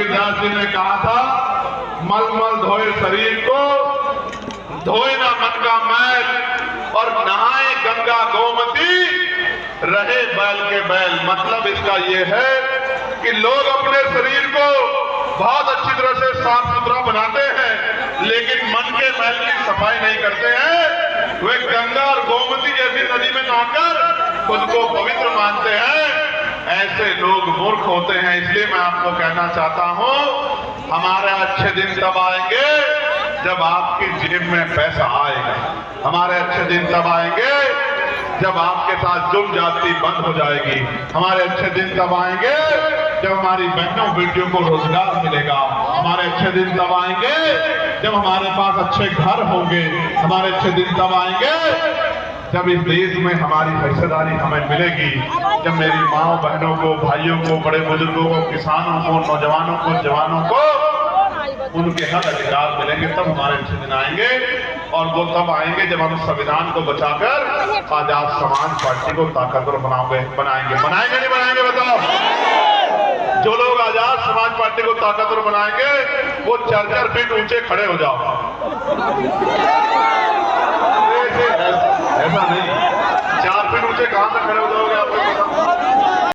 कबीरदास जी ने कहा था, मल मल धोए शरीर को, धोए ना मन का मैल, और नहाए गंगा गोमती, रहे बैल के बैल। मतलब इसका ये है कि लोग अपने शरीर को बहुत अच्छी तरह से साफ सुथरा बनाते हैं, लेकिन मन के मैल की सफाई नहीं करते हैं। वे गंगा और गोमती जैसी नदी में नहाकर खुद को पवित्र मानते हैं। ऐसे लोग मूर्ख होते हैं। इसलिए मैं आपको कहना चाहता हूं, हमारे अच्छे दिन तब आएंगे जब आपकी जेब में पैसा आएगा। हमारे अच्छे दिन तब आएंगे जब आपके साथ जुल्म जाती बंद हो जाएगी। हमारे अच्छे दिन तब आएंगे जब हमारी बहनों बेटियों को रोजगार मिलेगा। हमारे अच्छे दिन तब आएंगे जब हमारे पास अच्छे घर होंगे। हमारे अच्छे दिन तब आएंगे जब इस देश में हमारी हिस्सेदारी हमें मिलेगी। जब मेरी माँ बहनों को, भाइयों को, बड़े बुजुर्गों को, किसानों को, नौजवानों को, जवानों को उनके हक अधिकार मिलेंगे, तब हमारे अच्छे दिन आएंगे। और वो तब आएंगे जब हम संविधान को बचाकर आजाद समाज पार्टी को ताकतवर बनाएंगे। बनाएंगे नहीं बनाएंगे बताओ? जो लोग आजाद समाज पार्टी को ताकतवर बनाएंगे वो 4-4 फीट ऊंचे खड़े हो जाओ। ऐसा नहीं, 4 फीट ऊंचे कहां से खड़े हो जाओगे आपको पता?